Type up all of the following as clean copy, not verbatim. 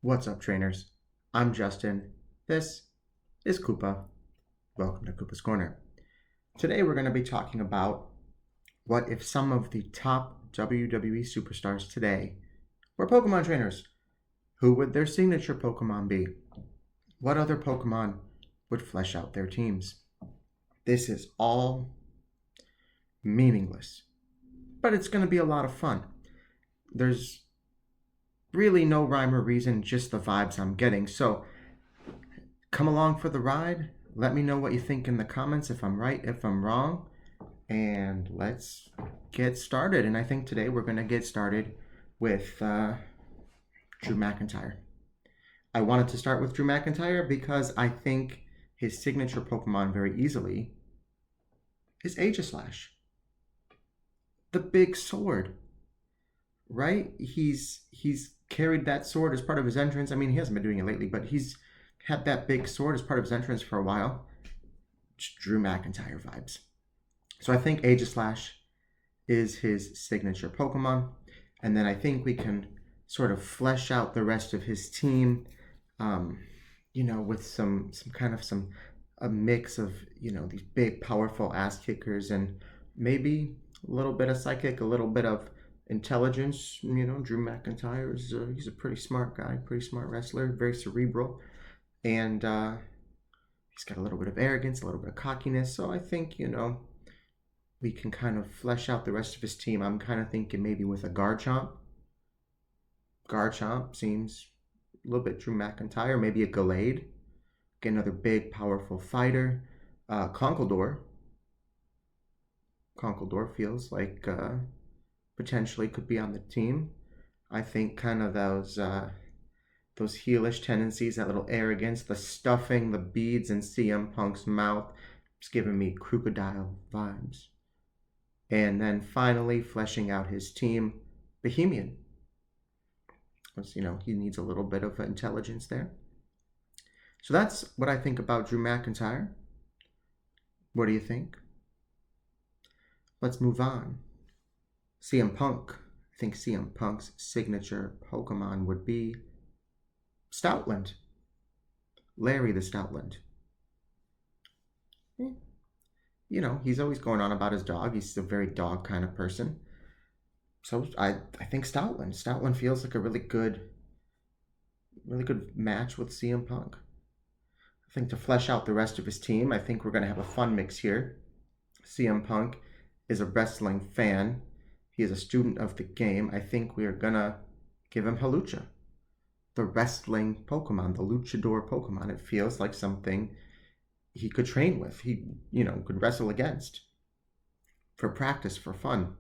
What's up, trainers? I'm Justin. This is Koopa. Welcome to Koopa's Corner. Today we're going to be talking about what if some of the top WWE superstars today were Pokemon trainers. Who would their signature Pokemon be? What other Pokemon would flesh out their teams? This is all meaningless, but it's going to be a lot of fun. There's really no rhyme or reason, just the vibes I'm getting. So come along for the ride. Let me know what you think in the comments, if I'm right, if I'm wrong, and let's get started. And I think today we're going to get started with Drew McIntyre. I wanted to start with Drew McIntyre because I think his signature Pokemon very easily is Aegislash. The big sword, right? He's carried that sword as part of his entrance. I mean, he hasn't been doing it lately, but he's had that big sword as part of his entrance for a while. Just Drew McIntyre vibes. So I think Aegislash is his signature Pokemon. And then I think we can sort of flesh out the rest of his team, with some a mix of, these big, powerful ass kickers and maybe a little bit of psychic, a little bit of intelligence. Drew McIntyre he's a pretty smart guy, pretty smart wrestler, very cerebral, and he's got a little bit of arrogance, a little bit of cockiness. So I think we can kind of flesh out the rest of his team. I'm kind of thinking maybe with a Garchomp. Garchomp seems a little bit Drew McIntyre. Maybe a Gallade, get another big, powerful fighter. Conkeldurr. Conkeldurr feels like potentially could be on the team. I think kind of those heelish tendencies, that little arrogance, the stuffing, the beads in CM Punk's mouth, it's giving me crocodile vibes. And then finally fleshing out his team, Bohemian. Because, he needs a little bit of intelligence there. So that's what I think about Drew McIntyre. What do you think? Let's move on. CM Punk. I think CM Punk's signature Pokemon would be Stoutland. Larry the Stoutland. He's always going on about his dog. He's a very dog kind of person. So I think Stoutland. Stoutland feels like a really good match with CM Punk. I think to flesh out the rest of his team, I think we're going to have a fun mix here. CM Punk is a wrestling fan. He is a student of the game. I think we are going to give him Hawlucha, the wrestling Pokemon, the luchador Pokemon. It feels like something he could train with. He, could wrestle against for practice, for fun.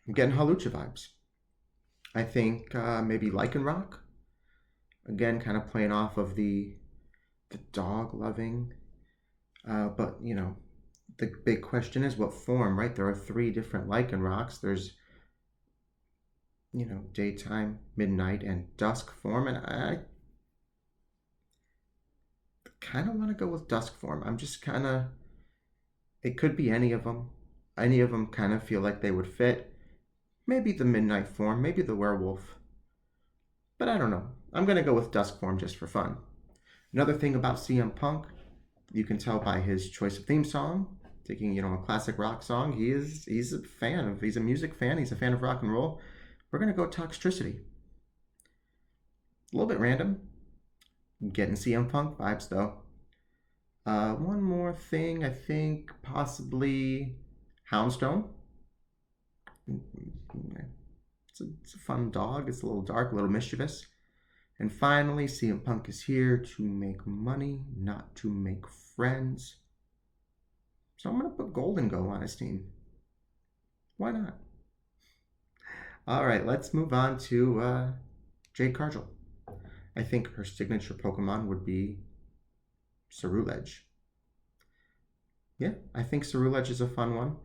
I'm getting Hawlucha vibes. I think maybe Lycanroc. Again, kind of playing off of the dog loving. But, the big question is what form, right? There are 3 different Lycanrocs. There's, daytime, midnight, and dusk form. And I kind of want to go with dusk form. I'm just kind of, it could be any of them. Any of them kind of feel like they would fit. Maybe the midnight form, maybe the werewolf. But I don't know. I'm going to go with dusk form just for fun. Another thing about CM Punk, you can tell by his choice of theme song, taking, a classic rock song. He's a music fan. He's a fan of rock and roll. We're going to go Toxtricity. A little bit random. I'm getting CM Punk vibes though. One more thing, I think possibly Houndstone. It's a fun dog. It's a little dark, a little mischievous. And finally, CM Punk is here to make money, not to make friends. So I'm going to put Golden Go on his team. Why not? All right, let's move on to Jade Cargill. I think her signature Pokemon would be Ceruledge. Yeah, I think Ceruledge is a fun one.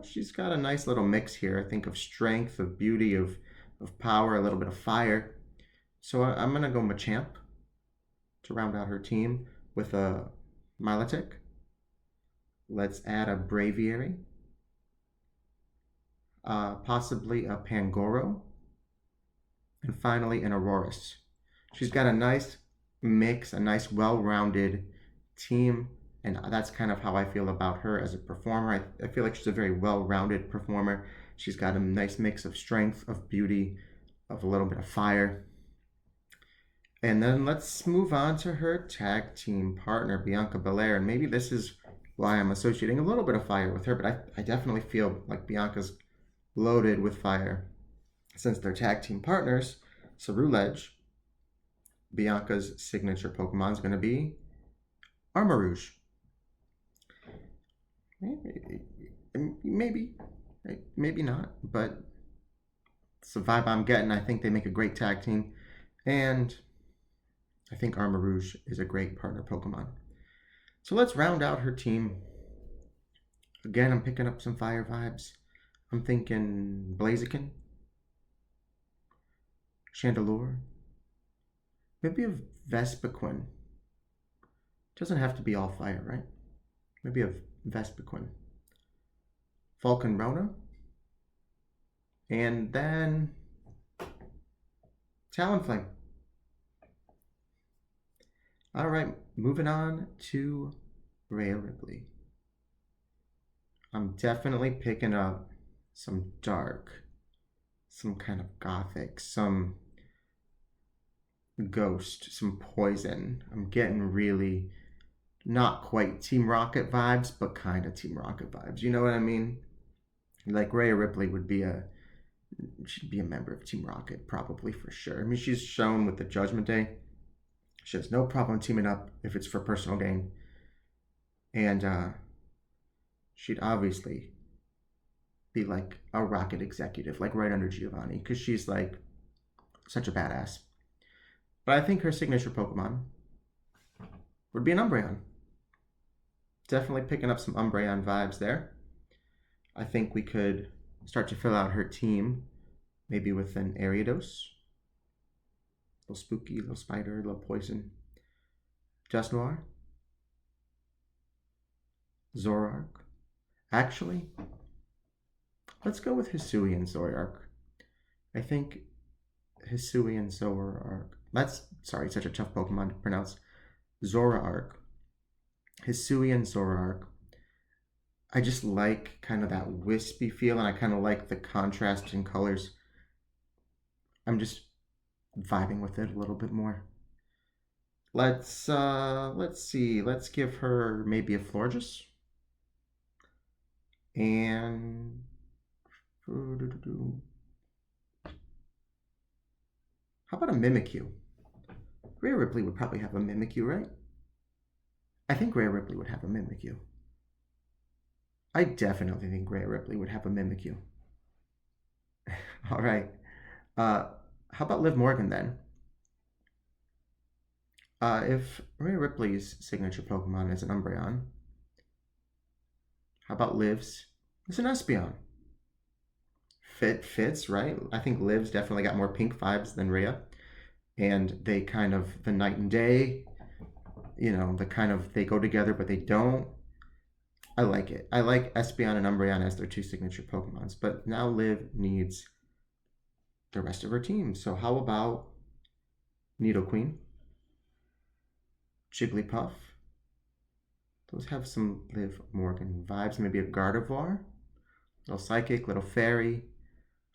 She's got a nice little mix here. I think of strength, of beauty, of power, a little bit of fire. So I'm going to go Machamp to round out her team with a Milotic. Let's add a Braviary. Possibly a Pangoro. And finally, an Aurorus. She's got a nice mix, a nice well-rounded team, and that's kind of how I feel about her as a performer. I feel like she's a very well-rounded performer. She's got a nice mix of strength, of beauty, of a little bit of fire. And then let's move on to her tag team partner, Bianca Belair. And maybe this is why I'm associating a little bit of fire with her, but I definitely feel like Bianca's loaded with fire. Since they're tag team partners, Ceruledge, Bianca's signature Pokemon is going to be Armarouge. Maybe not, but it's the vibe I'm getting. I think they make a great tag team, and I think Armarouge is a great partner Pokemon. So let's round out her team. Again, I'm picking up some fire vibes. I'm thinking Blaziken, Chandelure, maybe a Vespiquen. Doesn't have to be all fire, right? Maybe a Vespiquen. Falconrona, and then Talonflame. All right, moving on to Rhea Ripley. I'm definitely picking up some dark, some kind of gothic, some ghost, some poison. I'm getting really not quite Team Rocket vibes, but kind of Team Rocket vibes. You know what I mean? Like Rhea Ripley she'd be a member of Team Rocket, probably for sure. I mean, she's shown with the Judgment Day. She has no problem teaming up if it's for personal gain. And she'd obviously be like a Rocket executive, like right under Giovanni, because she's like such a badass. But I think her signature Pokemon would be an Umbreon. Definitely picking up some Umbreon vibes there. I think we could start to fill out her team, maybe with an Ariados. A little spooky, a little spider, a little poison. Dusknoir. Zoroark. Actually, let's go with Hisuian Zoroark. I think Hisuian Zoroark. Sorry, such a tough Pokemon to pronounce. Zoroark. Hisuian Zoroark. I just like kind of that wispy feel, and I kind of like the contrast in colors. I'm just vibing with it a little bit more. Let's see. Let's give her maybe a Florges. And how about a Mimikyu? Rhea Ripley would probably have a Mimikyu, right? I think Rhea Ripley would have a Mimikyu. I definitely think Rhea Ripley would have a Mimikyu. All right. How about Liv Morgan then? If Rhea Ripley's signature Pokemon is an Umbreon, how about Liv's? It's an Espeon. Fits, right? I think Liv's definitely got more pink vibes than Rhea. And they kind of, the night and day, they go together, but they don't. I like it. I like Espeon and Umbreon as their two signature Pokemons, but now Liv needs the rest of her team. So how about Nidoqueen, Jigglypuff? Those have some Liv Morgan vibes. Maybe a Gardevoir, little psychic, little fairy,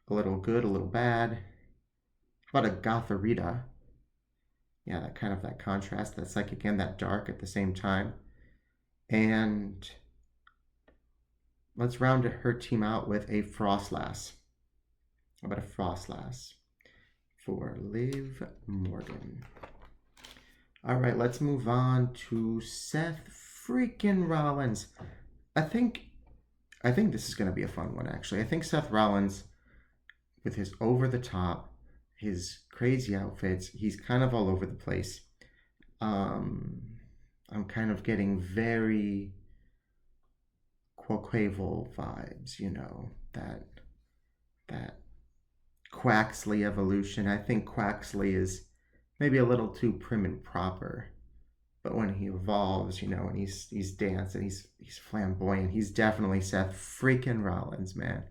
a little good, a little bad. How about a Gothorita? Yeah, that contrast, that psychic and that dark at the same time. And let's round her team out with a Frostlass. How about a Frostlass for Liv Morgan? All right, let's move on to Seth freaking Rollins. I think this is going to be a fun one, actually. I think Seth Rollins, with his over-the-top, his crazy outfits, he's kind of all over the place. I'm kind of getting very Quaquaval vibes, that Quaxley evolution. I think Quaxley is maybe a little too prim and proper, but when he evolves, and he's dancing, he's flamboyant. He's definitely Seth freaking Rollins, man.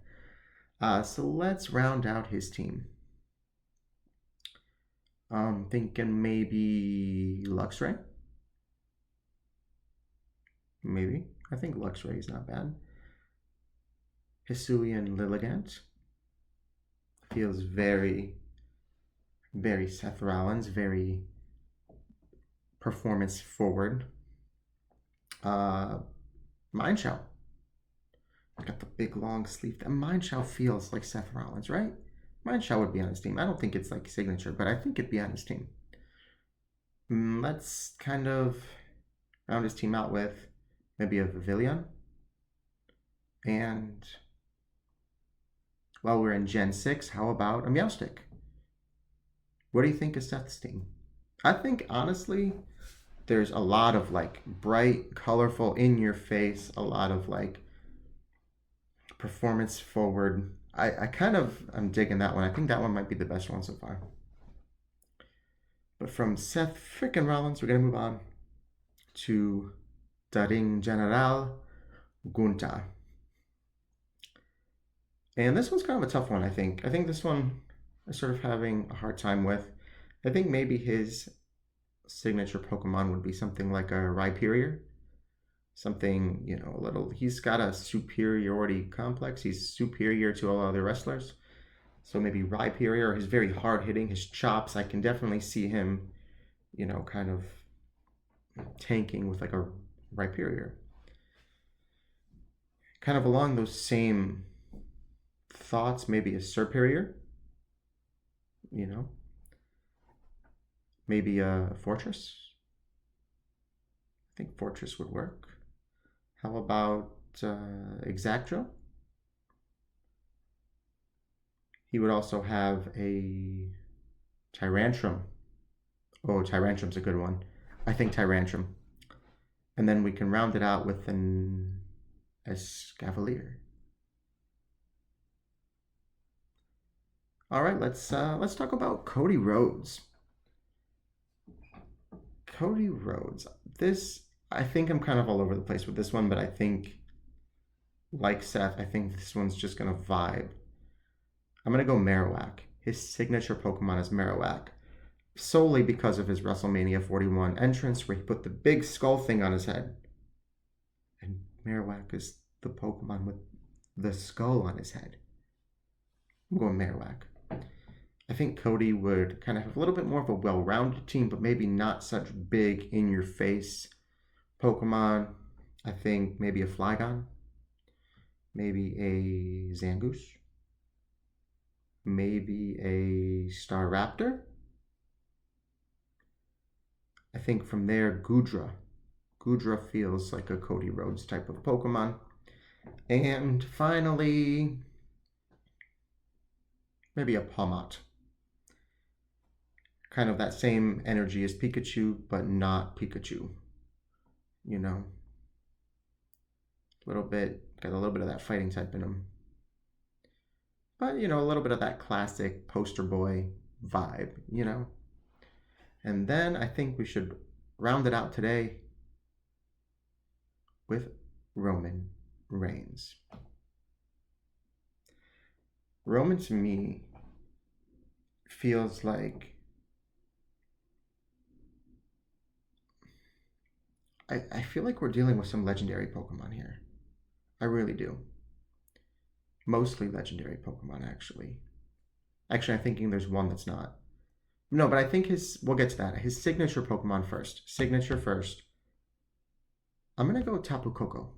So let's round out his team. I'm thinking maybe Luxray. Maybe. I think Luxray is not bad. Hisuian Lilligant. Feels very, very Seth Rollins, very performance forward. Mindshow. Got the big long sleeve. And Mindshow feels like Seth Rollins, right? Mindshow would be on his team. I don't think it's like signature, but I think it'd be on his team. Let's kind of round his team out with maybe a Pavilion. And while we're in Gen 6, how about a Meowstick? What do you think of Seth's team? I think, honestly, there's a lot of like bright, colorful, in your face, a lot of like performance forward. I'm digging that one. I think that one might be the best one so far. But from Seth frickin' Rollins, we're gonna move on to Daring General Gunta. And this one's kind of a tough one, I think. I think this one I'm sort of having a hard time with. I think maybe his signature Pokemon would be something like a Rhyperior. Something, a little. He's got a superiority complex. He's superior to all other wrestlers. So maybe Rhyperior, or he's very hard hitting. His chops, I can definitely see him, kind of tanking with like a Rhyperior. Kind of along those same thoughts, maybe a Serperior, maybe a Fortress. I think Fortress would work. How about Exactro? He would also have a Tyrantrum. Oh, Tyrantrum's a good one. I think Tyrantrum. And then we can round it out with an Escavalier. All right, let's talk about Cody Rhodes. Cody Rhodes. I think I'm kind of all over the place with this one, but I think, like Seth, I think this one's just gonna vibe. I'm gonna go Marowak. His signature Pokemon is Marowak, solely because of his WrestleMania 41 entrance where he put the big skull thing on his head. And Marowak is the Pokemon with the skull on his head. I'm going Marowak. I think Cody would kind of have a little bit more of a well-rounded team, but maybe not such big, in-your-face Pokemon. I think maybe a Flygon, maybe a Zangoose, maybe a Staraptor. I think from there, Goodra. Goodra feels like a Cody Rhodes type of Pokemon. And finally, maybe a Pawmot. Kind of that same energy as Pikachu, but not Pikachu. A little bit, got a little bit of that fighting type in him. But, a little bit of that classic poster boy vibe, And then I think we should round it out today with Roman Reigns. Roman, to me, feels like I feel like we're dealing with some legendary Pokemon here. I really do. Mostly legendary Pokemon, actually. Actually, I'm thinking there's one that's not. No, but I think we'll get to that. His signature Pokemon first. Signature first. I'm going to go Tapu Koko.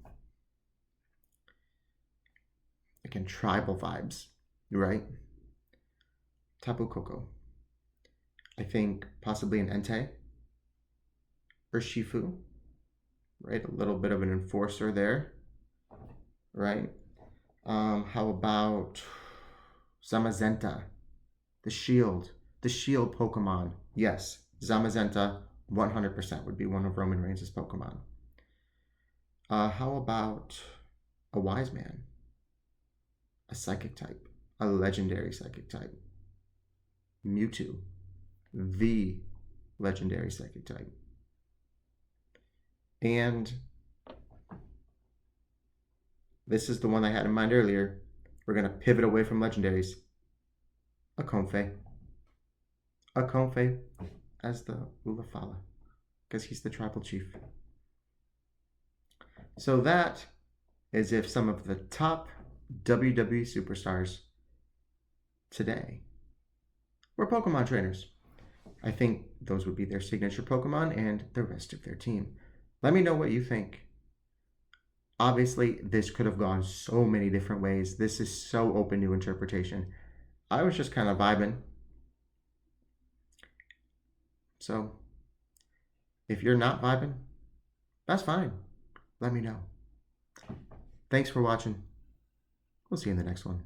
Again, tribal vibes, right? Tapu Koko. I think possibly an Entei. Urshifu. Right? A little bit of an enforcer there. Right? How about Zamazenta? The shield Pokemon. Yes, Zamazenta 100% would be one of Roman Reigns' Pokemon. How about a Wise Man? A Psychic type. A legendary Psychic type. Mewtwo. The legendary Psychic type. And this is the one I had in mind earlier. We're going to pivot away from legendaries. A Comfey. Akonfe as the Ulafala, because he's the tribal chief. So that is if some of the top WWE superstars today were Pokemon trainers. I think those would be their signature Pokemon and the rest of their team. Let me know what you think. Obviously, this could have gone so many different ways. This is so open to interpretation. I was just kind of vibing. So, if you're not vibing, that's fine. Let me know. Thanks for watching. We'll see you in the next one.